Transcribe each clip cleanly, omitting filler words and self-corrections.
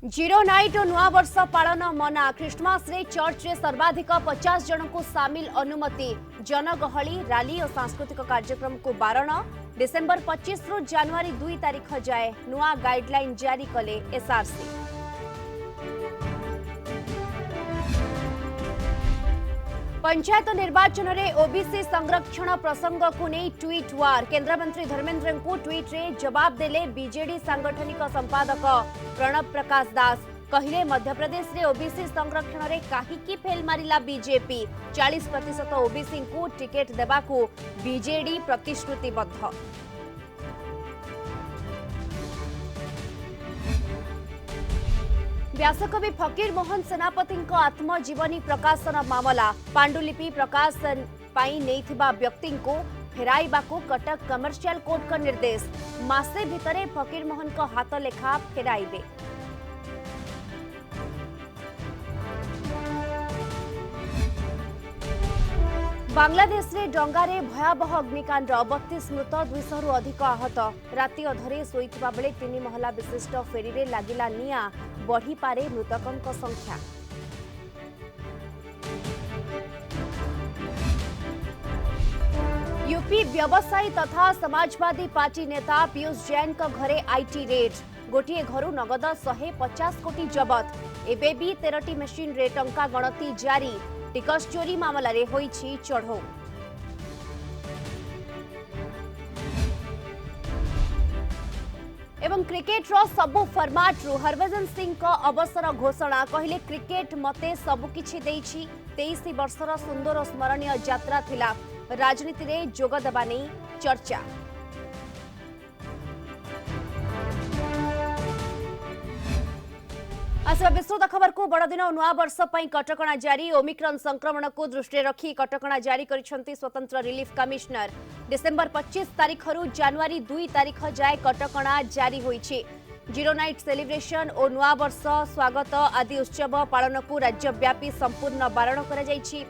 Zero night और नुआ वर्ष पालन मना क्रिसमस रे चर्च रे सर्वाधिक 50 जन को सामिल अनुमति जनगहली रैली और सांस्कृतिक कार्यक्रम को बारण डिसेंबर 25 रु जनवरी 2 तारीख जाए नुआ गाइडलाइन जारी कले एसआरसी। पंचायत निर्वाचन रे ओबीसी संरक्षण प्रसंग को नहीं ट्वीट वार केंद्र मंत्री धर्मेंद्र को ट्वीट रे जवाब देले बीजेडी सांगठनिक संपादक प्रणब प्रकाश दास कहले मध्य प्रदेश रे ओबीसी संरक्षण रे काहीकि फेल मारिला बीजेपी 40% ओबीसी को टिकेट देबा को बीजेडी प्रतिश्रुतिबद्ध। व्यासकवि फकीर मोहन सेनापति आत्मजीवनी प्रकाशन मामला पांडुलिपि प्रकाशन पाई नैथिबा व्यक्ति को फेराइबा को कटक कमर्शियल कोर्ट का निर्देश मासे भितरे फकीर मोहन को हाथ लेखा फेराइबे। बांग्लादेश रे डंगारे भयावह अग्निकांड 32 मृत 200 रु अधिक आहत राति अधरे शोइथिबा बेले 3 महला विशिष्ट फेरी रे लागिला निया बढ़ी पारे मृतकों संख्या। यूपी व्यवसायी तथा समाजवादी पार्टी नेता पीयूष जैन का घरे आईटी रेड गोटे घर नगद 150 कोटी जबत एबे भी 13टी मेसिन रे टंका गणति जारी टिकस चोरी मामला रे होईछि चढ़ौ। एवं क्रिकेट रो सबु फॉर्मेट रु हरभजन सिंह को अवसर घोषणा कहले क्रिकेट मते सबु किछि देइछि 23 वर्षर सुंदर स्मरणीय यात्रा थिला राजनीति रे जोग देबा नै चर्चा। आसवा विस्तृत खबर को बड़ दिन नुआ वर्ष पई कटकणा जारी ओमिक्रॉन संक्रमण को दृष्टि रखी कटकणा जारी करिसेंती स्वतंत्र रिलीफ कमिश्नर डिसेंबर 25 तारीख रु जनवरी 2 तारीख जाए कटकणा जारी होईछि। जीरो नाइट सेलिब्रेशन और नुआ वर्ष स्वागत आदि उत्सव पालन को राज्यव्यापी संपूर्ण बारण करा जाईछि।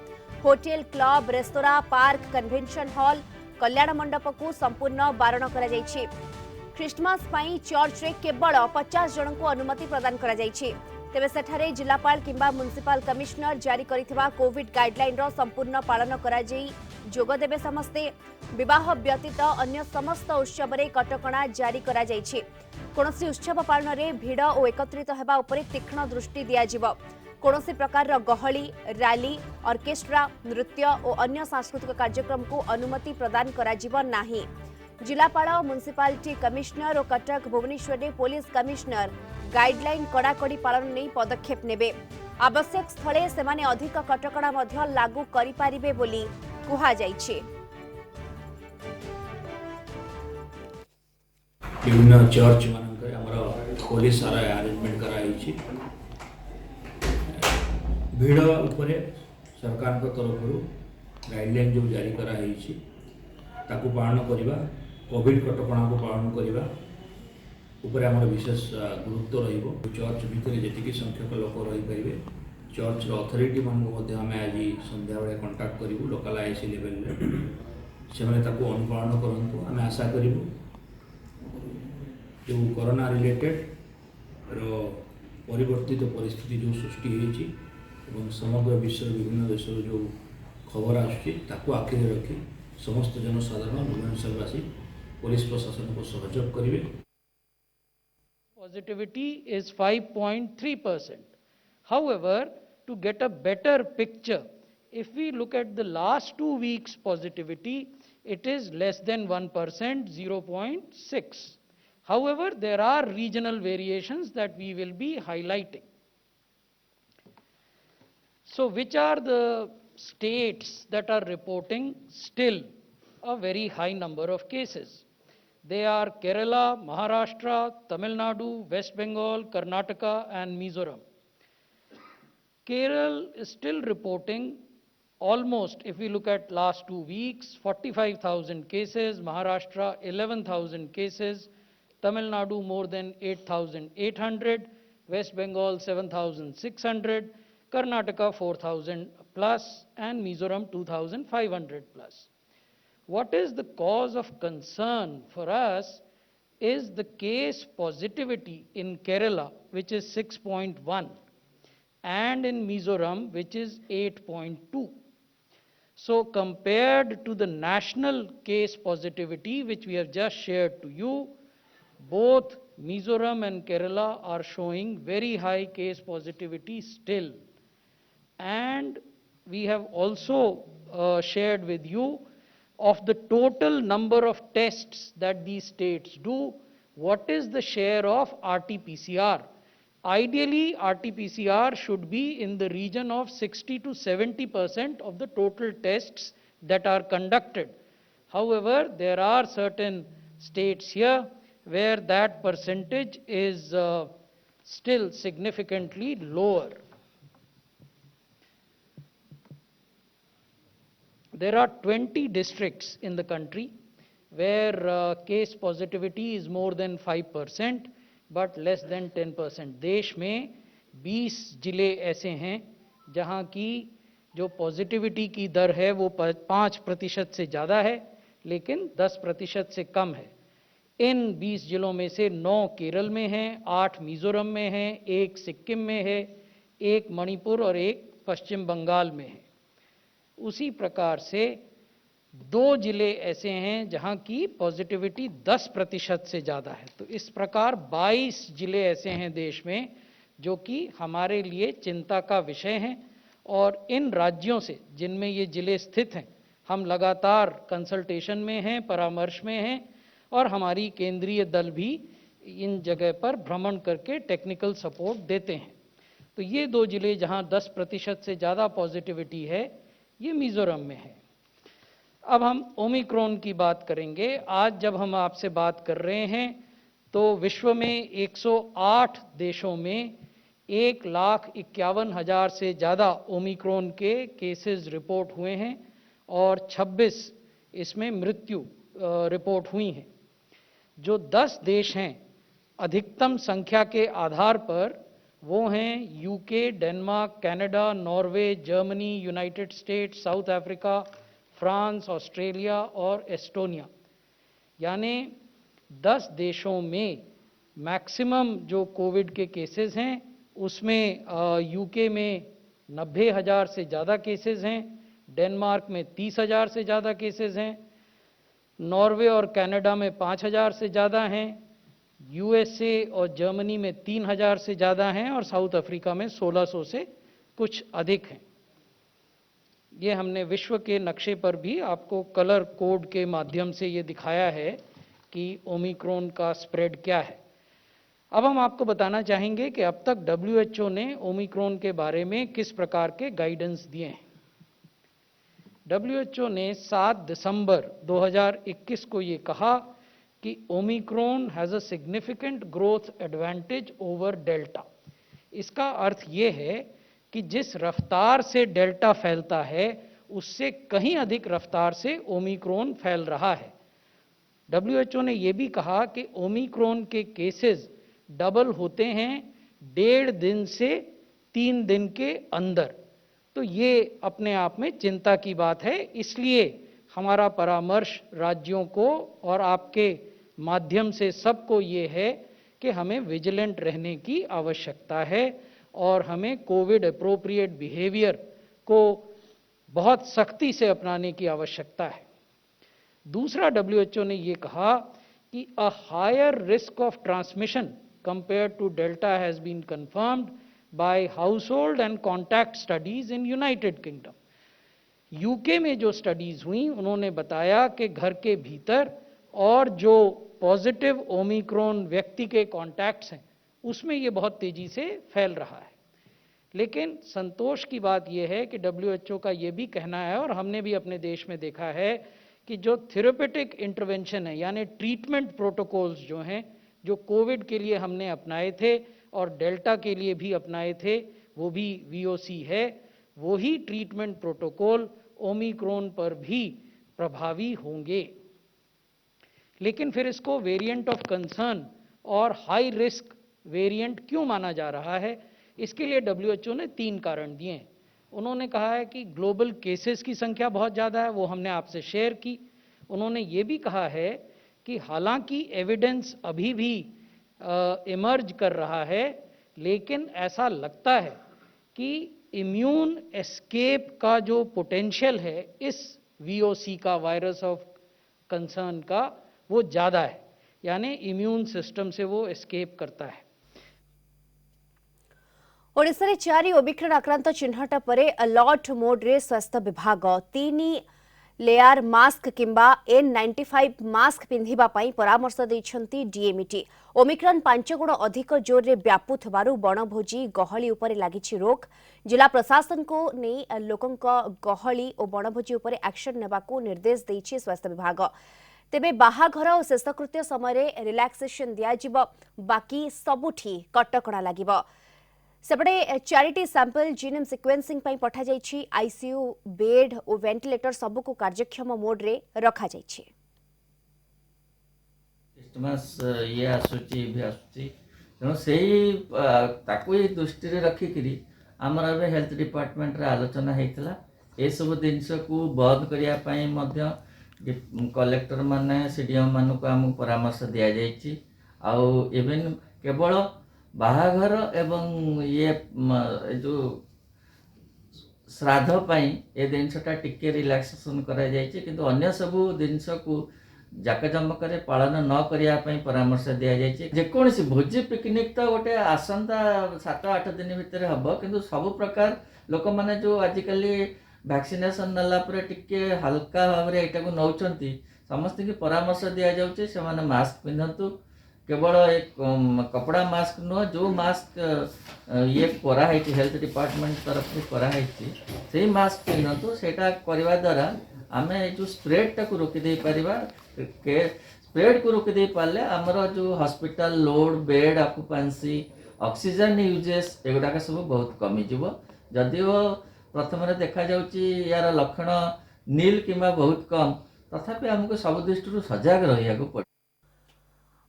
Hotel club restaurant park convention hall कल्याण मंडप को संपूर्ण बारण करा जाईछि। क्रिसमस पई चर्च रे केवल 50 जन को अनुमति प्रदान करा जाईछि। तेबे सेठारे जिलापाल किंबा म्युनिसिपल कमिश्नर जारी करिथिबा कोविड गाइडलाइन रो संपूर्ण पालन करा जाई जोग देबे समस्ते विवाह व्यतीत अन्य समस्त उत्सव रे कटकणा जारी करा जाईछि। कोनोसी उत्सव पालन रे भीड़ और एकत्रित हेबा उपरे तीक्ष्ण दृष्टि दिया जिवो। कोनोसी प्रकार रो गहली रैली ऑर्केस्ट्रा नृत्य और अन्य सांस्कृतिक कार्यक्रम को अनुमति प्रदान करा जिवो नाही। जिलापाल म्युनिसिपालिटी कमिश्नर और कटक भुवनेश्वर रे पुलिस कमिश्नर गाइडलाइन कड़ाकड़ी पालन नहीं पदक्षेप नेबे। आवश्यक स्थले सेमाने अधिक कटकणा मध्य लागू करि पारिबे बोली कुहा जाइछे। विभिन्न चर्च मानकर हमर पुलिस सारा अरेंजमेंट कराइछि। भीड़ उपरे सरकार को तरफ गाइडलाइन जो जारी करा हिछि ताकू पालन करिबा कोविड कटकणा को पालन करिबा उपरे हमर विशेष गुरुत्व रहिबो। चर्च भितर जेतिकी संख्यक लोक रहि परिबे चर्च अथॉरिटी मान को मध्ये हमें आज संध्या बेले कांटेक्ट करिवु लोकल आईसी लेवल रे से माने ताकू अनुपालन करंतु हमें आशा करिवु जो कोरोना रिलेटेड रो परिवर्तित परिस्थिति जो सृष्टि होईछि एवं समग्र विश्व विभिन्न देश जो खबर आछि ताकू आखिर रखी समस्त जनसाधारण भुवनेश्वरवासी पुलिस प्रशासन को सहयोग करेंगे। Positivity is 5.3%. However, to get a better picture, if we look at the last 2 weeks positivity, it is less than 1%, 0.6. However, there are regional variations that we will be highlighting. So, which are the states that are reporting still a very high number of cases? They are Kerala, Maharashtra, Tamil Nadu, West Bengal, Karnataka and Mizoram. Kerala is still reporting almost, if we look at last 2 weeks, 45,000 cases, Maharashtra 11,000 cases, Tamil Nadu more than 8,800, West Bengal 7,600, Karnataka 4,000 plus and Mizoram 2,500 plus. What is the cause of concern for us is the case positivity in Kerala, which is 6.1, and in Mizoram, which is 8.2. So compared to the national case positivity, which we have just shared to you, both Mizoram and Kerala are showing very high case positivity still. And we have also shared with you of the total number of tests that these states do, what is the share of RT-PCR. Ideally, RT-PCR should be in the region of 60 to 70% of the total tests that are conducted. However, there are certain states here where that percentage is still significantly lower. There are 20 districts in the country where case positivity is more than 5% but less than 10%. देश में 20 जिले ऐसे हैं जहां की जो positivity की दर है वो 5% से ज़्यादा है लेकिन 10% से कम है. इन 20 जिलों में से 9 केरल में हैं, 8 मिजोरम में हैं, 1 सिक्किम में है, 1 मणिपुर और 1 पश्चिम बंगाल में है. उसी प्रकार से 2 जिले ऐसे हैं जहां की पॉजिटिविटी 10% से ज़्यादा है. तो इस प्रकार 22 जिले ऐसे हैं देश में जो कि हमारे लिए चिंता का विषय हैं. और इन राज्यों से जिनमें ये जिले स्थित हैं हम लगातार कंसल्टेशन में हैं, परामर्श में हैं और हमारी केंद्रीय दल भी इन जगह पर भ्रमण करके टेक्निकल सपोर्ट देते हैं. तो ये 2 जिले जहां 10% से ज़्यादा पॉजिटिविटी है ये मिजोरम में है. अब हम ओमिक्रॉन की बात करेंगे. आज जब हम आपसे बात कर रहे हैं तो विश्व में 108 देशों में 1,51,000 से ज़्यादा ओमिक्रॉन के केसेस रिपोर्ट हुए हैं और 26 इसमें मृत्यु रिपोर्ट हुई हैं. जो 10 देश हैं अधिकतम संख्या के आधार पर वो हैं UK, Denmark, Canada, Norway, Germany, United states, south Africa, France, Australia और एस्टोनिया. यानी 10 देशों में मैक्सिमम जो कोविड के केसेस हैं उसमें यूके में 90,000 से ज़्यादा केसेस हैं, डेनमार्क में 30,000 से ज़्यादा केसेस हैं, नॉर्वे और कनाडा में 5,000 से ज़्यादा हैं, यूएसए और जर्मनी में 3,000 से ज़्यादा हैं और साउथ अफ्रीका में 1,600 से कुछ अधिक हैं. ये हमने विश्व के नक्शे पर भी आपको कलर कोड के माध्यम से ये दिखाया है कि ओमिक्रॉन का स्प्रेड क्या है. अब हम आपको बताना चाहेंगे कि अब तक WHO ने ओमिक्रॉन के बारे में किस प्रकार के गाइडेंस दिए हैं. WHO ने 7 दिसंबर 2021 को ये कहा कि Omicron has a significant growth advantage over delta. इसका अर्थ ये है कि जिस रफ्तार से डेल्टा फैलता है उससे कहीं अधिक रफ्तार से ओमिक्रॉन फैल रहा है. WHO ने यह भी कहा कि ओमिक्रॉन के केसेस डबल होते हैं 1.5 दिन से 3 दिन के अंदर. तो ये अपने आप में चिंता की बात है. इसलिए हमारा परामर्श राज्यों को और आपके माध्यम से सबको ये है कि हमें विजिलेंट रहने की आवश्यकता है और हमें कोविड एप्रोप्रिएट बिहेवियर को बहुत सख्ती से अपनाने की आवश्यकता है. दूसरा WHO ने ये कहा कि a higher risk of transmission compared to Delta has been confirmed by household and contact studies in United Kingdom. UK में जो स्टडीज हुई उन्होंने बताया कि घर के भीतर और जो पॉजिटिव ओमिक्रॉन व्यक्ति के कॉन्टैक्ट्स हैं उसमें ये बहुत तेजी से फैल रहा है. लेकिन संतोष की बात यह है कि WHO का ये भी कहना है और हमने भी अपने देश में देखा है कि जो थेरेपेटिक इंटरवेंशन है यानी ट्रीटमेंट प्रोटोकॉल्स जो हैं जो कोविड के लिए हमने अपनाए थे और डेल्टा के लिए भी अपनाए थे वो भी VOC है. वही ट्रीटमेंट प्रोटोकॉल ओमिक्रॉन पर भी प्रभावी होंगे. लेकिन फिर इसको वेरिएंट ऑफ कंसर्न और हाई रिस्क वेरिएंट क्यों माना जा रहा है? इसके लिए WHO ने 3 कारण दिए हैं. उन्होंने कहा है कि ग्लोबल केसेस की संख्या बहुत ज़्यादा है, वो हमने आपसे शेयर की. उन्होंने ये भी कहा है कि हालांकि एविडेंस अभी भी इमर्ज कर रहा है, लेकिन ऐसा लगता है कि इम्यून एस्केप का जो पोटेंशियल है इस वीओसी का, वायरस ऑफ कंसर्न का, वो ज़्यादा है, यानी इम्यून सिस्टम से वो एस्केप करता है। ओडिशा रे 4 ओमिक्रॉन आक्रांत चिन्हट परे अलर्ट मोड रे स्वास्थ्य विभाग 3 लेयर मास्क किंबा N95 मास्क पिंधिबा पई परामर्श दैछंती डीएमईटी। ओमिक्रॉन 5 गुण अधिक जोर रे व्यापुथबारु बनभोजी गहली उपरे लागिछि रोक। जिला प्रशासन को नै लोकंक गहली और बनभोजी उपरे एक्शन नेबाकू निर्देश दैछि स्वास्थ्य विभाग। तेबे बाहाघर और शेषकृत्य समय रिलैक्सेशन दियाजिब, बाकी सबुठी कटकणा लागिब। सेपटे 4टी सैंपल जीनोम सिक्वेंसिंग पई पठा जाइछि। आईसीयू बेड और वेंटिलेटर सबको कार्यक्षम मोड रे रखा जाइछि। क्रिसमस ये आसुची भी आसुची तेणु से दृष्टि रखिकी आमर ए हेल्थ डिपार्टमेंट रे आलोचना होता ये सब जिनस को बंद करने कलेक्टर माने सीडीएम मान को आम परामर्श दि जाइए। आउ इवेन केवल बाहाघर एवं ये जो श्राद्ध पाई ए जिनसटा टिके रिलैक्सेशन करा जाइए, किंतु अन्य सबू जिनस को जाकजमक पालन न करने परामर्श दि जाइए। जेकोसी भोजी पिकनिक तो गोटे आसंता 7-8 दिन भितर हम, किंतु सब प्रकार लोक मैंने जो आजिकल वैक्सीनेशन नाला टिके हल्का भाव में यहाँ नौकरी समस्त की परामर्श दि जाऊँचे से मास्क पिंधतु। केवल एक कपड़ा मास्क नुह, जो मास्क ये कराई हेल्थ डिपार्टमेंट तरफ से कराई से मास्क पिंधतु। सेटा करवा द्वारा आम जो स्प्रेड टाक रोकदे पारिबा। स्प्रेड को रोकदे पारे आमर जो hospital load, bed occupancy, oxygen uses एगुड़ाक सब बहुत कमिजिव। जदिओ प्रथम देखा जाउची यार लक्षण नील किंबा बहुत कम, तथापि आमको सब दृष्टि सजग रहा पड़े।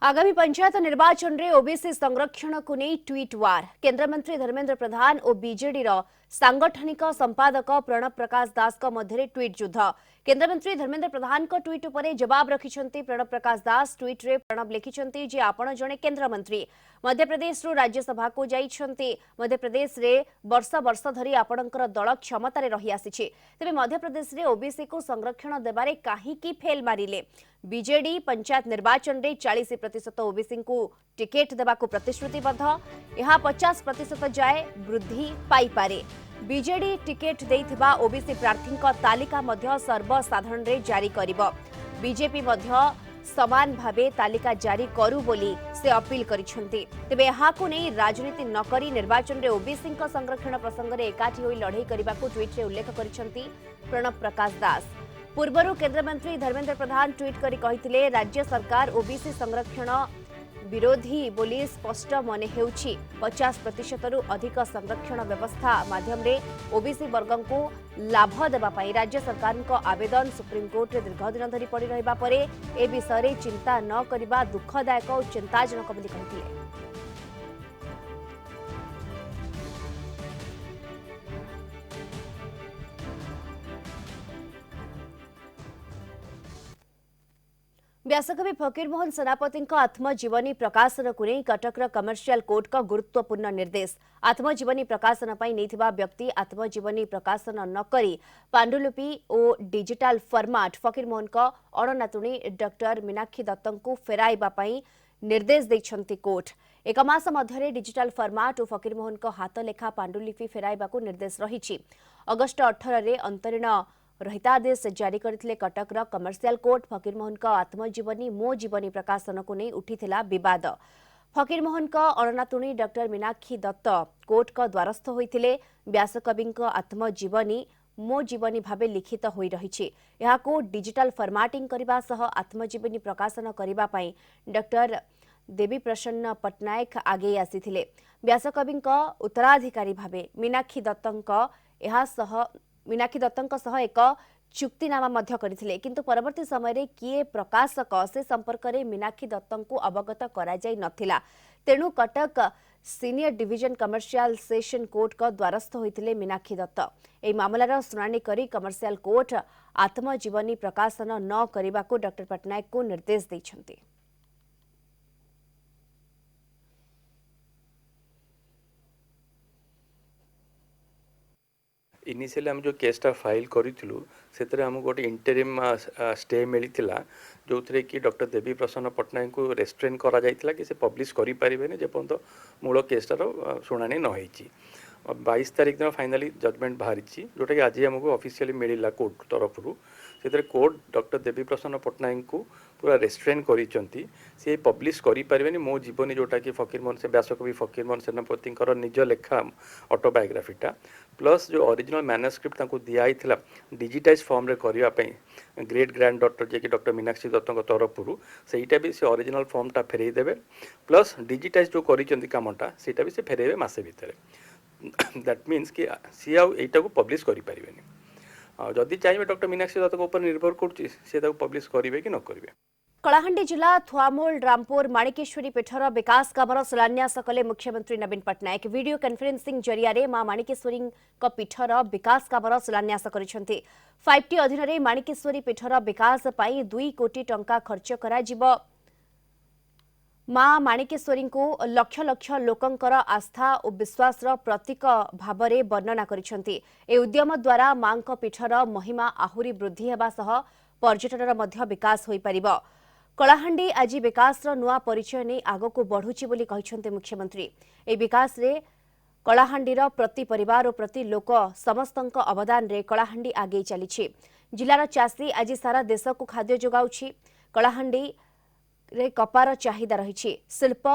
आगामी पंचायत निर्वाचन रे ओबीसी संरक्षण को नहीं ट्वीट वार। केंद्र मंत्री धर्मेंद्र प्रधान और बीजेडी रो सांगठनिक संपादक प्रणब प्रकाश दास का मध्य ट्वीट युद्ध। केंद्र मंत्री धर्मेंद्र प्रधान को ट्वीट उपरे जवाब रखिछंती प्रणब प्रकाश दास। ट्वीट रे प्रणब लिखिछंती जे आपण जणे केंद्र मंत्री मध्य प्रदेश रु राज्यसभा को जाइछंती। मध्य प्रदेश रे वर्ष वर्ष धरी आपणकर दल क्षमता रे रही आसीछि, तेबे मध्य प्रदेश रे ओबीसी को संरक्षण देबारे काहे की फेल मारिले। बीजेडी पंचायत निर्वाचन रे 40% ओबीसी को टिकेट देबाको प्रतिश्रुतिबद्ध। यह 50% जाए वृद्धि पाई पारे। बीजेडी टिकेट देइथिबा ओबीसी प्रार्थी तालिका मध्य सर्वसाधारण रे जारी करिबो। बीजेपी मध्य समान भावे तालिका जारी करू बोली से अपील करिसेंती। तेबे यहाकू नै राजनीति न करी निर्वाचन रे ओबीसी संरक्षण प्रसंग रे एकाठी होई लड़ाई करबाकू ट्वीट रे उल्लेख करिसेंती प्रणब प्रकाश दास। पूर्वरु केंद्र मंत्री धर्मेंद्र प्रधान ट्वीट करी कहिथिले राज्य सरकार ओबीसी संरक्षण विरोधी बोली स्पष्ट मन हेउछि। 50% रु अधिक संरक्षण व्यवस्था माध्यम रे ओबीसी वर्ग को लाभ देबा पई राज्य सरकार को आवेदन सुप्रीम कोर्ट रे दीर्घ दिन धरी पड़ी रहिबा परे ए विषय रे चिंता न करिबा दुखदायक और चिंताजनक बोली कहिथिले। व्यासकवि फकीरमोहन सेनापति आत्मजीवनी प्रकाशन को नहीं कटक कमर्शियल कोर्ट का गुरुत्वपूर्ण निर्देश। आत्मजीवनी प्रकाशन पर नहीं व्यक्ति आत्मजीवनी प्रकाशन न करी पांडुलिपि और डिजिटल फॉर्मेट फकीरमोहन का अणनातुणी डॉक्टर मीनाक्षी दत्त को फेराइबा पई निर्देश देछंती कोर्ट। एक मास मध्य डिजिटल फॉर्मेट और फकीरमोहन का हाथ लेखा पांडुलिपि फेराइबा को निर्देश रही। अगस्ट 18 रे अंतरीण रहितादेश जारी करथिले कटकर कमर्शियल कोर्ट। फकीरमोहन का आत्मजीवनी मो जीवनी प्रकाशन को नहीं उठिथिला विवाद। फकीरमोहन का अणनातुणी डॉक्टर मीनाक्षी दत्त कोर्ट का द्वारस्थ होइथिले। व्यासकवि आत्मजीवनी मो जीवनी भावे लिखित होई रहिछि। यहाको डिजिटल फॉर्मेटिंग करबा सह आत्मजीवनी प्रकाशन करबा पई डॉक्टर देवी प्रसन्न पटनायक आगे आसीथिले। व्यासकवि उत्तराधिकारी भावे मीनाक्षी दत्तक सह एक चुक्तिनामा मध्य करथिले, किंतु परवर्ती समय रे किए प्रकाशक से संपर्क रे मीनाक्षी दत्त को अवगत करा जाय नथिला। तेणु Cuttack senior division commercial session court का द्वारस्थ होते मीनाक्षी दत्त। यह मामलार शुणाणी करी कमर्शियल कोर्ट आत्मजीवनी प्रकाशन न करने को डॉक्टर पट्टनायक को निर्देश देछंती। इनिशियली आम जो केसटा फाइल करूँ से आमको गोटे इंटरिम स्टे मिलता जो थे कि डॉक्टर देवी प्रसन्न पट्टनायक को रेस्ट्रेन करा जाइथिला कि से पब्लिश करि परिबेने जेपर्यंत मूल केसटार शुणाणी न होईची। 22 तारीख दिन फाइनाली जजमेंट बाहरी जोटा कि आज आमको ऑफिशियली मिला कोर्ट तरफ से कोर्ट डॉक्टर देवी प्रसन्न पट्टनायक को पूरा रेस्ट्रेन करिसेंती से पब्लिश करि परिबेनी मो जीवनी जोटा कि फकीरमोहन से व्यासकवि फकीरमोहन सेनापति निज लेखा ऑटोबायोग्राफीटा प्लस जो ओरिजिनल मैनस्क्रिप्ट तांको दिया आइथिला डिजिटाइज फॉर्म रे करिया पई ग्रेट ग्रैंड डॉक्टर जे कि डॉक्टर मीनाक्षी दत्त तरफ सेटा भी से ओरिजिनल फॉर्मटा फेरई देबे प्लस डिजिटाइज जो करिसेंती कामटा सेटा भी से फेरेबे मासे भितर। दैट मीन्स कि सी आउ एटा को पब्लिश करि परिबेनी जदि चाहिए डॉक्टर मीनाक्षी दत्त ऊपर निर्भर करुच्ची से पब्लिश करेंगे कि न करेंगे। कलाहांडी जिला थुआमूल रामपुर माणिकेश्वरी पीठर विकास कामर शिलान्यास कले मुख्यमंत्री नवीन पट्टनायक। वीडियो कॉन्फ्रेंसिंग जरिया मां माणिकेश्वरी पीठर विकास कामर शिलान्यास करिसेंती। 5T अधीन माणिकेश्वरी पीठर विकास पाई 2 कोटी टंका खर्च करा जिवो। मां माणिकेश्वरी को लक्ष लक्ष लोकंकर आस्था और विश्वास प्रतीक भाव में वर्णना करिसेंती। ए उद्यम द्वारा मां पीठर महिमा आहुरी वृद्धि हेबा सह पर्यटन मध्य विकास होई परिबो। कलाहांडी आज विकास नुआ परिचय नहीं आग को बढ़ुची बोली कहिसेंती मुख्यमंत्री। ए विकास रे कलाहांडीर प्रति परिवार और प्रति लोक समस्तंक अवदान रे कलाहांडी आगे चली। जिलार चाषी आज सारा देश को खाद्य जोगाउछि। कलाहांडी रे कपार चाहिदा रही। शिल्प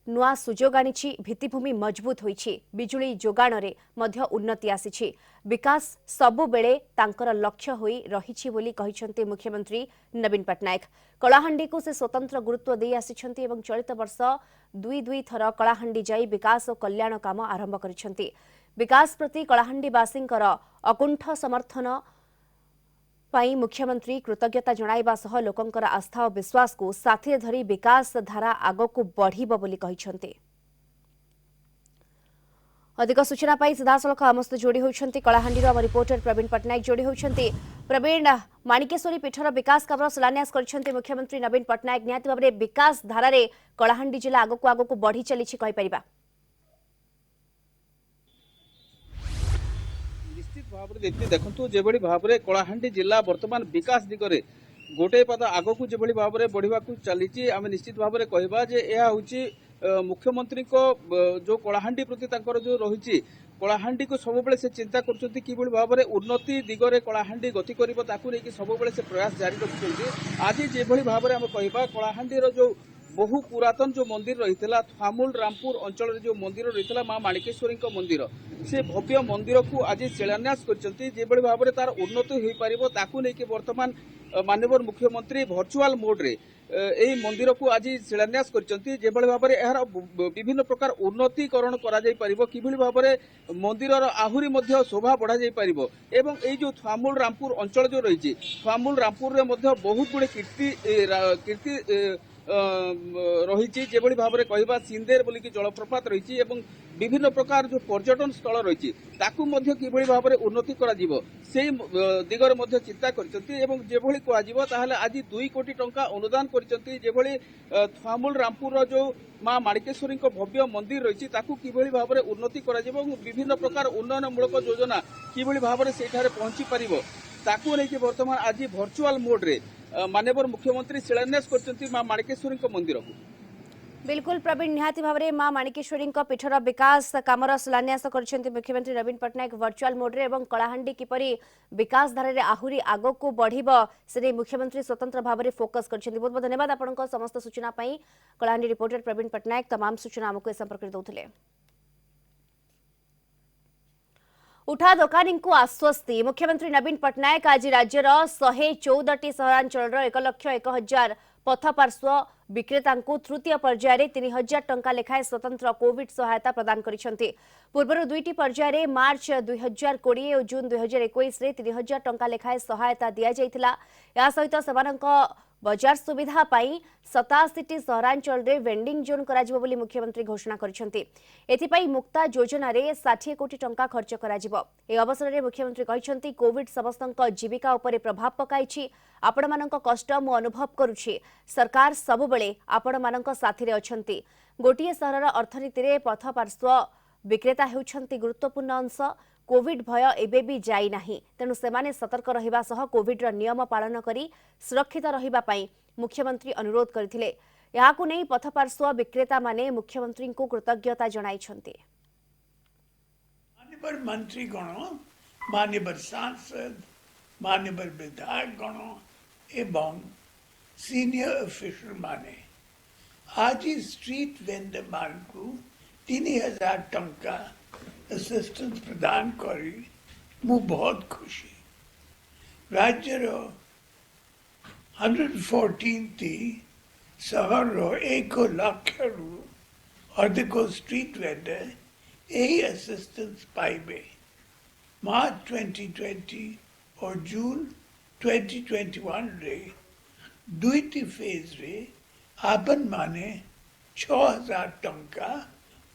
नुआ सुजोग आनी भित्तिभूमि मजबूत होईछि। बिजुली जोगाण रे मध्य उन्नति आसीछि। विकास सबु बेले तांकर लक्ष्य होई रहिछि बोली कहिसेंती मुख्यमंत्री नवीन पट्टनायक। कलाहांडी को से स्वतंत्र गुरुत्व दे आसीछंती एवं चलित वर्ष 2 थर कलाहांडी जाई विकास और कल्याण काम आरंभ करिसेंती। विकास प्रति कलाहांडीवासींकर अकुंठ समर्थन पाई मुख्यमंत्री कृतज्ञता जणाइबा सह लोकंकर आस्था और विश्वास को साथी धरी विकास धारा आग को बढ़िबो बोली कहिसेंती। अधिक सूचना पाई सीधासलख आम सहित जोड़ी होइछंती कलाहांडीर आम रिपोर्टर प्रवीण पट्टनायक जोड़ी होइछंती। प्रवीण, माणिकेश्वरी पीठर विकास कामर शिलान्यास करिसेंती मुख्यमंत्री नवीन पट्टनायक। निहाती भाबरे विकास धारा रे कलाहांडी जिला आग को बढ़ी चलीछि कहि परिबा। भाव देखु जो भाव में कलाहांडी जिला बर्तमान विकास दिगरे गोटे पद आग को जो भाव में बढ़ा चली आम निश्चित भाव में कहवा यह हूँ मुख्यमंत्री को जो कलाहांडी प्रति जो रही कलाहांडी को सब से चिंता कर भाव में उन्नति दिगरे कलाहांडी गति कर सब से प्रयास जारी रखिंट। आज जो भाव में आम कहवा कलाहांडीर जो बहु पुरातन जो मंदिर रही थुआमूल रामपुर अंचल जो मंदिर रही मां माणिकेश्वरी मंदिर से भव्य मंदिर को आज शिलान्यास कर भाव में तार उन्नति हो पार बर्तमान माननीय मुख्यमंत्री वर्चुआल मोड रे यही मंदिर को आज शिलान्यास कर भाव में यार विभिन्न प्रकार उन्नतीकरण कर भाव में मंदिर आहुरी शोभा बढ़ा एवं यही जो थुआमूल रामपुर अंचल जो रही थुआमूल रामपुर में बहुत गुड़े कीर्ति रही जो भाव में कहवा सिंदेर बोली जलप्रपात रही विभिन्न प्रकार जो पर्यटन स्थल रही कि भाव में उन्नति से दिगरे चिंता कर आज 2 कोटी टंका अनुदान कर थुआमूल रामपुर जो मां माणिकेश्वरी भव्य मंदिर रही कि भाव में उन्नति विभिन्न प्रकार उन्नयनमूलक योजना कि भाव में सेठारे पहुंची पारिबो ताकू नहीं बर्तमान आज वर्चुआल मोड रे माननीय मुख्यमंत्री शिलान्यास करछंती मां माणिकेश्वरी मंदिर को। बिल्कुल प्रवीण, निहाती भाव में मां माणिकेश्वरी पीठर विकास कामर शिलान्यास करछंती मुख्यमंत्री नवीन पट्टनायक वर्चुआल मोड रे एवं कलाहांडी किपरि विकास धारा रे आहुरी आग को बढ़िबो से मुख्यमंत्री स्वतंत्र भाव में फोकस करछंती। बहुत बहुत धन्यवाद आपनका समस्त सूचना पाई। कलाहांडी रिपोर्टर प्रवीण पट्टनायक तमाम सूचना हमको संपर्क दउथिले। उठा दोकानी को आश्वस्ति। मुख्यमंत्री नवीन पट्टनायक आज राज्यर 114टी सहरांचल 1,01,000 पथपार्श्व विक्रेता तृतीय पर्यायर 3,000 टंका लेखाएं स्वतंत्र कोविड सहायता प्रदान करिसेंती। पूर्व 2टी पर्यायर मार्च 2020 और जून 2021 3,000 टंका लेखाएं सहायता दिया जाइथिला। या सहित सेमानक बजार सुविधा पाई 87टी सहरांचल रे वेंडिंग जोन कराजिबो बोली मुख्यमंत्री घोषणा करिसेंती। एथिपाई मुक्ता योजना रे 60 कोटी टंका खर्च कराजिबो। ए अवसर रे मुख्यमंत्री कहिसेंती कोविड समस्तक जीविका उपरे प्रभाव पकाइछि। आपण मानक कष्ट मु अनुभव करूछि। सरकार सब बेले आपण मानक साथी रे अछंती। गोटिए सहरर अर्थनीति रे पथ पार्श्व विक्रेता हेउछंती गुरुत्वपूर्ण अंश। कोविड भय एबे भी जाई नाही, तेणु सेमाने सतर्क रहिबा सह कोविड र नियम पालन करी सुरक्षित रहिबा पई मुख्यमंत्री अनुरोध करथिले। याकु नै पथपार्श्व विक्रेता माने मुख्यमंत्री को कृतज्ञता जणाइछंती। मान्यवर मंत्रीगण, मान्यवर सांसद, मान्यवर विधायकगण एवं सीनियर ऑफिसर माने आज स्ट्रीट वेंडर मान को 3000 टंका असिस्टेंस प्रदान करी मु बहुत खुशी। राज्यर 114 सहर 1 लाख रु अधिक स्ट्रीट वेंडर यही असिस्टेंस पाइबे। मार्च 2020 और जून 2021 रे दुईटी फेज रे आपन माने 6000 टंका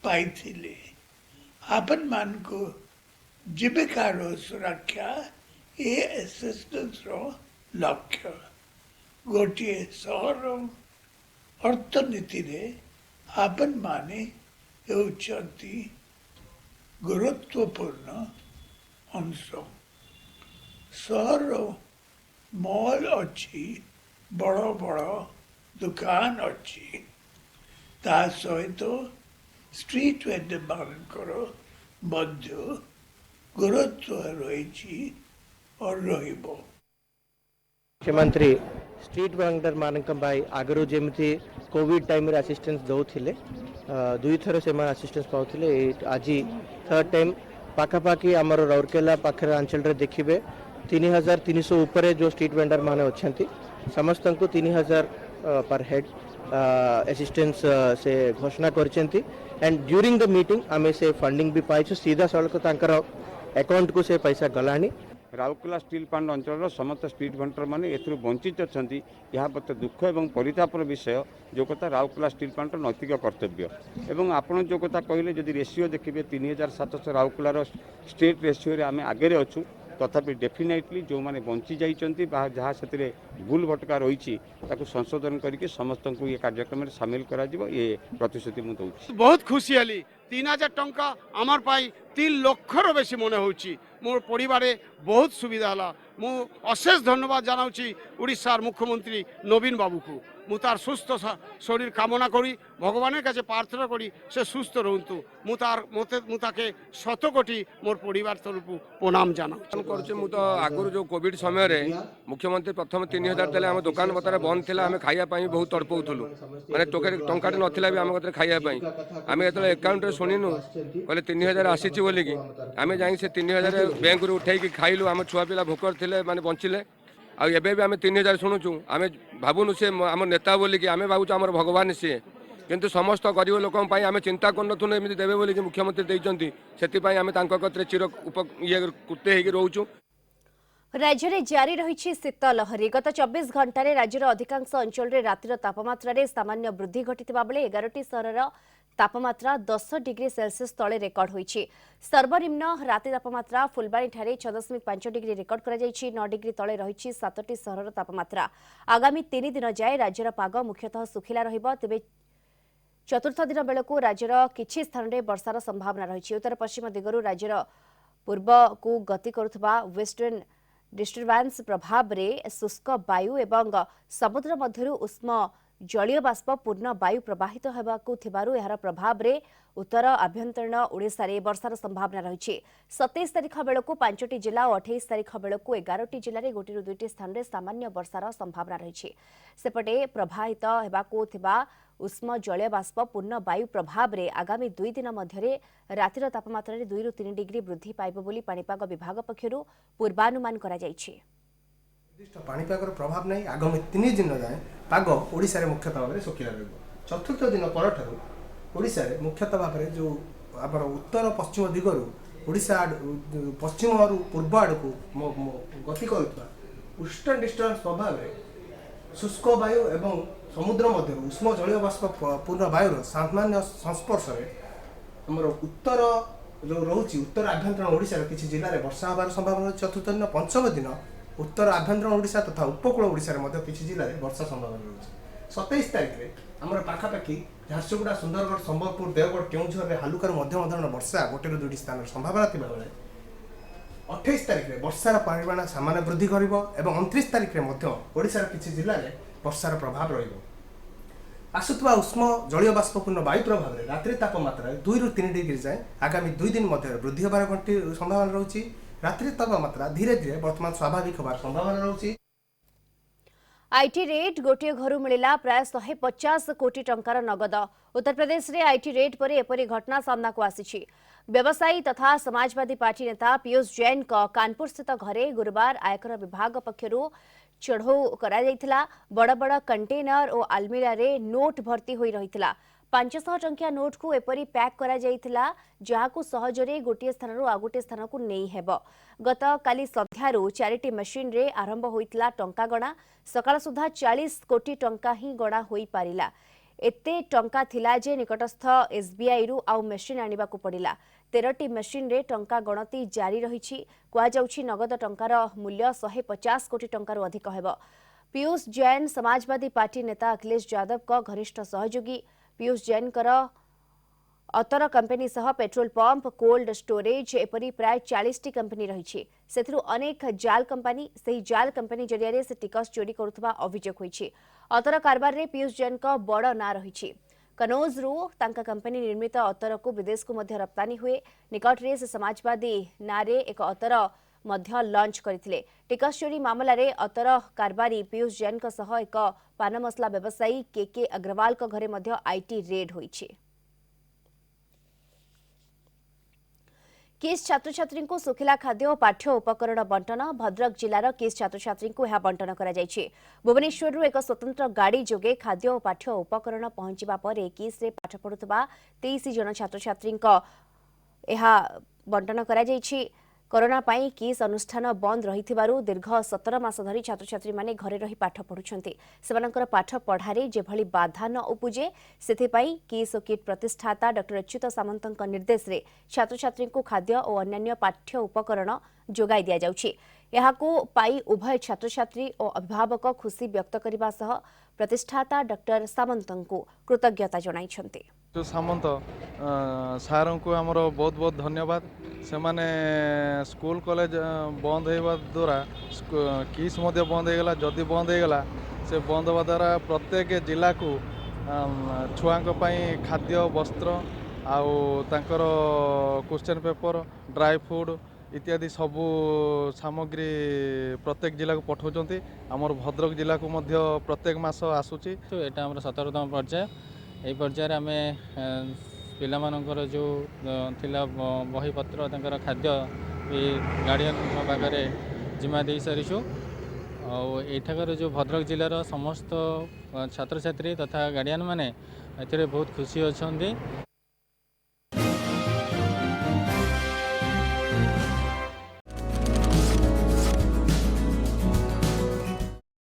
पाई थिले। आपन मान को जीविका रो सुरक्षा ए असिस्टेंस रो लक्ष्य। गोटे सहर अर्थनीति रे आपन माने हेउचंती गुरुत्वपूर्ण अंश। सहर मॉल अच्छी, बड़ बड़ दुकान अच्छी, ता सहित स्ट्रीट वेंडर मानकर मध्य गुरुत्व रही और रहिबो। मुख्यमंत्री स्ट्रीट वेंडर मानक भाई आगरू जेमती कोविड टाइम रे असिस्टेंस दउथिले, दुई थर से असिस्टेंस पाउथिले। आज थर्ड टाइम पाखापाखि आमर राउरकेला पाखर अंचल रे देखिबे 3300 ऊपर जो स्ट्रीट वेंडर माने अछंती समस्त को 3000 पर हेड असिस्टेंस से घोषणा करछंती। एंड ड्यूरिंग द मीटिंग आमे से फंडिंग भी पाइछु। सीधा सड़क तांकर अकाउंट को से पैसा गलानी। राउरकेला स्टील प्लांट अंचल समस्त स्ट्रीट वेंडर मैंने एथुर वंचित अच्छा यह मत दुख और परितापर विषय जो कथा राउरकेला स्टील प्लांट नैतिक कर्तव्य। एवं आपड़ जो कथा कहले जदि रेसीओ देखिए 3700 राउरकेलार स्टेट रेसीओ आम आगे अच्छू, तथापि डेफिनेटली जो मैंने बंची जाइछंती जहाँ से भूल भटका रही संशोधन करके समस्त को ये कार्यक्रम में सामिल करा जिवो, ये प्रतिश्रुति मुझे दूची। बहुत खुशी हली। 3000 टंका आमार पाई 3 लक्षर बेसी मन होची। मोर परिवारे बहुत सुविधा हला। मु अशेष धन्यवाद जनाऊँगी उड़ीसार मुख्यमंत्री नवीन बाबू को। मु तार सुस्थ शरीर कामना करी भगवान का प्रार्थना करी से सुस्थ रहतु। मुझे 100 कोटी मोर परिवार तरफ प्रणाम जाना कर। तो आगुरी जो कोविड समय रे मुख्यमंत्री प्रथम 3000 देले। आम दुकान बतर बंद थी, आम खाइबा बहुत तड़पाऊलु मैंने टंका ना भी आम खाइबा। आम जो एकाउंट शुणिनु कहले 3000 आसी बोलिकी आम जा 3000 बैंक रू उठे खाइलु। आम छुआ पिला भोकर थे माने बंचिले। आबे भी आम 3000 शुणुचु। आम भावुनु से आम नेता बोलिकी आम भावुँ आम भगवान सी, किंतु समस्त गरीब लोक आम चिंता करूँ एमती देवे बोलिकी मुख्यमंत्री देइचंती। सेतिपई आम तांको कतरे चिर ये कृत्य होगी रोचु। राज्य में जारी रही शीत लहरी। गत 24 घंटे राज्यर अधिकांश अंचल में रातिर तापमात्रा रे सामान्य वृद्धि घटिता बेले 11टी सहरर तापमात्रा 10 डिग्री सेल्सियस तले रेकर्ड होईछि। सर्वनिम्न राति तापमात्रा फुलबाणी ठारे 6.5 डिग्री रेकर्ड करा जायछि। 9 डिग्री तले रही 7टी सहरर तापमात्रा। आगामी 3 दिन जाए राज्यर पाग मुख्यतः सुखिला रहिबो। तेबे चतुर्थ दिन बेलू राज्यर किछि स्थान में वर्षार संभावना रही। उत्तर पश्चिम दिगरू राज्यर पूर्व को गति करुवा वेस्टर्न डिस्टर्बांस प्रभाव रे शुष्क वायु एवं समुद्र मध्यरु उष्म जलीय बाष्प पूर्ण वायु प्रवाहित होबाकु थिबारु एहार प्रभाव रे उत्तर आभ्यंतरीण ओडिशा रे वर्षार संभावना रही। 27 तारिख बेलू 5टी जिला और 28 तारिख बेलू 11टी जिले में 1 ରୁ 2टी स्थान में सामान्य वर्षार संभावना रही। सेपटे प्रभावित होबाकु थिबा उष्म जलीय बाष्प पूर्ण वायु प्रभाव रे आगामी 2 दिन मध्य रातिर तापमात्रा 2 ରୁ 3 डिग्री वृद्धि पाइब बोली पाणीपाग विभाग पक्षरु पूर्वानुमान करा जायछि। निर्दिष्ट पाणीपागर प्रभाव नहीं। आगामी 3 दिन जाए पाग ओडिशा रे मुख्यतः भाव में सुखिला रहिबो। चतुर्थ दिन परठारु ओडिशा रे मुख्यतः भाव में जो आपर उत्तर पश्चिम दिगरु ओडिशा पश्चिम और पूर्व आड़ को गति करुवा ईस्टर्न डिस्टर्बांस प्रभाव में शुष्क वायु एवं समुद्र मध्य उष्म जलीय बाष्प पूर्ण वायुर सामान्य संस्पर्श आमर उत्तर जो रोचे उत्तर आभ्यंतरण ओडिशा किसी जिले में वर्षा हबार संभावना रही। चतुर्थ दिन पंचम दिन उत्तर आभ्यंतरण ओडिशा तथा उपकूल ओडिशा किसी जिले में वर्षा संभावना रही। 27 तारीख में आमर पाखापाखि झारसुगुड़ा सुंदरगढ़ संबलपुर देवगढ़ केउझर में हालुकार मध्यम धरण वर्षा गोटे रू 2टी स्थान संभावना थिबा बेले 28 तारीख में वर्षार परिमाण सामान्य वृद्धि कर 29 तारीख में ओडिशार किसी जिले में वर्षार प्रभाव रहिबो। आसुवा उष्म जलीय बाष्पूर्ण वायु प्रभाव में रात्रि तापमात्रा 2 ରୁ 3 डिग्री जाए आगामी 2 दिन मध्य वृद्धि होबार घंटी संभावना रही। रात्रि तापमात्रा धीरे धीरे वर्तमान स्वाभाविक होबार संभावना रही। आईटी रेड गोटे घर मिला प्राय 150 कोटी टंकार नगद। उत्तर प्रदेश रे आईटी रेड पर एपरी घटना सामना को आसी। व्यवसायी तथा समाजवादी पार्टी नेता पीयूष जैन का कानपुर स्थित घरे गुरुवार आयकर विभाग पक्षरु चढ़ऊ करा जायतिला। बड़ बड़ कंटेनर और आलमीरा रे नोट भर्ती होई रहितिला। 500 टंकिया नोट को एपरी पैक करा जायतिला जहाकू सहजरे गोटे स्थान आ गोटे स्थान को नहीं हेबो। गत काली संध्यारू 4टी मशीन रे आरंभ होइतिला टंका गणा। सकाळ सुधा 40 कोटी टंका ही गणा होई पारिला। एते टंका थिला जे निकटस्थ एसबीआई रु आउ मशीन आनिबा को पड़िला। 13टी मशीन रे टंका गणति जारी रहिछि। कुआ जाउछि नगद टंकार मूल्य 150 कोटी टंकार अधिक हेबो। पीयूष जैन समाजवादी पार्टी नेता अखिलेश यादव का घनिष्ठ सहयोगी। पीयूष जैन कर अतर कंपनी सह पेट्रोल पंप कोल्ड स्टोरेज एपरी प्राय 40टी कंपनी रही। सेथिरु अनेक जाल कंपनी सही जाल कंपनी जरिया से टिकस चोरी करुवा अभियोग होइछि। अतर कारबार रे पीयूष जैन का बड़ ना रही। कनौज रु तांका कंपनी निर्मित अतर को विदेश को मध्य रप्तानी हुए। निकट रे से समाजवादी नारे एक अतर मध्य लॉन्च करथिले। टिकस चोरी मामला रे अतर कारबारी पीयूष जैन का सह एक पान मसला व्यवसायी के अग्रवाल का घरे मध्य आईटी रेड होइछि। किस छात्र छात्री को सुखिला खाद्य और पाठ्य उपकरण बंटन। भद्रक जिलार किस छात्र छात्री को यह बंटन करा जायछि। भुवनेश्वर एक स्वतंत्र गाड़ी जोगे खाद्य और पाठ्य उपकरण पहुंचवा पर किस रे पाठ पढ़ुवा 23 जन छात्र छात्री बंटन करा जायछि। कोरोना पाई किस अनुष्ठान बंद रही दीर्घ 17 मास धरी छात्र छात्री माने घरे रही पाठ पढ़ुछंती। सेमानकर पाठ पढ़ारे जेभली बाधा न उपुजे सेथिपाई किस किट प्रतिष्ठाता डॉक्टर अच्युत सामंतक निर्देश रे छात्र छात्री को खाद्य और अन्य पाठ्य उपकरण जोगाई दिया जाउछि। यहाकू पाई उभय छात्र छात्री और अभिभावक खुशी व्यक्त करबा सह प्रतिष्ठाता डॉक्टर सामंतक कृतज्ञता जणाइछंती। जो सामंत सार को आमर बहुत बहुत धन्यवाद। से माने स्कूल कॉलेज बंद होगा द्वारा किस मध्य बंद होगा। जदि बंद होगा से बंद होगा द्वारा प्रत्येक जिला को छुआ खाद्य वस्त्र आउ तांकर क्वेश्चन पेपर ड्राई फूड इत्यादि सबू सामग्री प्रत्येक जिला को पठाउछंती। आमर भद्रक जिला को मध्य प्रत्येक मास आसुची। तो एटा हमर 17तम पर्याय। यही पर्यायर आम पिलामानଙ୍କର जो थिला बही पत्र तांकर खाद्य गार्डियन पाखे जिम्मा दे सारिछु। एठाकर जो भद्रक जिलार समस्त छात्र छात्री तथा गार्डियन माने एथिरे बहुत खुशी अछंती।